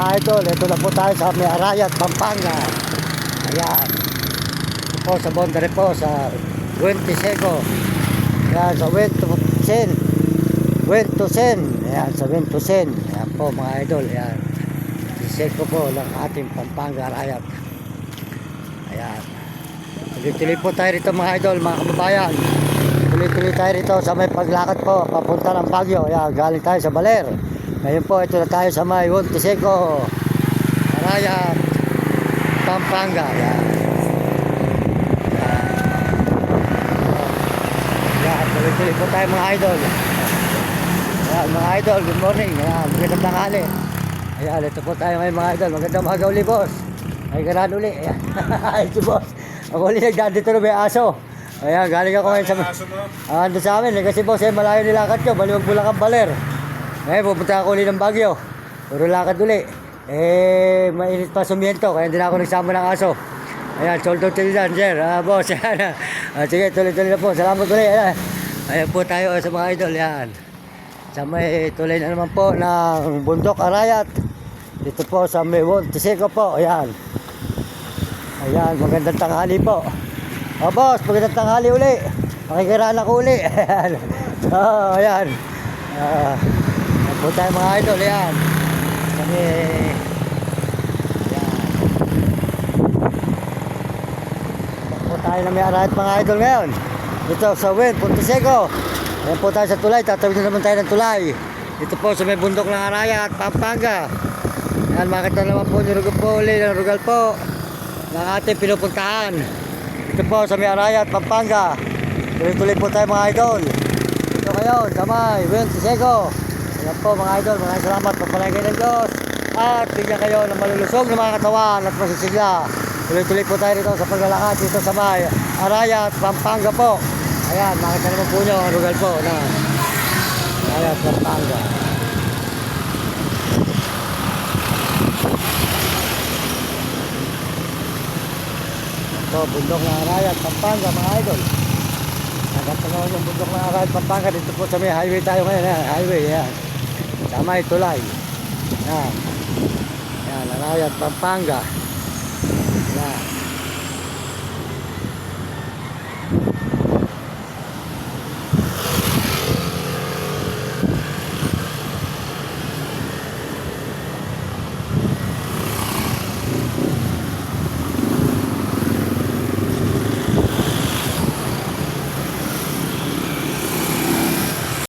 mga idol, ito na po tayo sa may Arayat, Pampanga. Ayan. Ito po sa boundary po sa Puente Seco. Ayan, sa Wentusen. Ayan, sa Wentusen. Ayan po mga idol. Ayan. Seco po ng ating Pampanga Arayat. Ayan. Tuloy-tuloy po tayo rito mga idol, mga kababayan. Tuloy-tuloy tayo rito sa may paglakad po, papunta ng Baguio. Ayan, galing tayo sa Baler. Ngayon po, ito na tayo sa may Puente Seco, Arayat, Pampanga. Ayan. Ayan, tuloy-tuloy po tayo mga idol. Ayan, mga idol, good morning. Ayan, magandang tanghali. Ayan, ito po tayo ngayon mga idol. Magandang umaga uli, boss. Ay, ganaan uli. Ayan, ay, si boss. Ako uli nagdadito na may aso. Ayan, galing ako ngayon sa... ando sa amin, kasi boss, malayo nilakad ko. Baliwag Bulacan, Baler. Ngayon, pupunta ako uli ng Baguio. Puro lakad uli. Mainit pa sumiento, kaya hindi na ako nagsama ng aso. Ayan, sold out tayo dyan, sir. Boss, ayan. Sige, tuloy-tuloy na po. Salamat ulit. Ayan po tayo sa mga idol. Ayan. Sa may tuloy na naman po ng Bundok Arayat. Dito po sa may Puente Seco po. Ayan. Ayan, magandang tanghali po. Boss, magandang tanghali uli. Makikiraan ako uli. Ayan. Ayan. Ayan po tayo mga idol. Ayan. Kami... tayo na may Arayat mga idol ngayon. Dito sa Puente Seco. Ayan po tayo sa tulay. Tatawid na naman tayo ng tulay. Dito po sa may bundok ng Arayat, Pampanga. Ayan, makita naman po ni Rugal po uli ng Rugal po ng ating pinupuntahan. Dito po sa may Arayat, Pampanga. Tuloy-tuloy po tayo mga idol. Dito ngayon sa may Puente Seco. Ayan po mga idol. Maraming salamat. Pagpalagay ng Diyos. At bigyan kayo ng malulusog na mga katawan at masisigla. Tuloy-tuloy po tayo rito sa paglalakad dito sa may Arayat, Pampanga po. Ayan, makita naman po nyo ang lugar po na Arayat, Pampanga. Ito, bundok ng Arayat, Pampanga mga idol. Nagkatanaw yung bundok ng Arayat, Pampanga. Dito po sa may highway tayo ngayon. Ayan, highway, ayan. Sa may tulay. Ayan. Ayan, Arayat, Pampanga.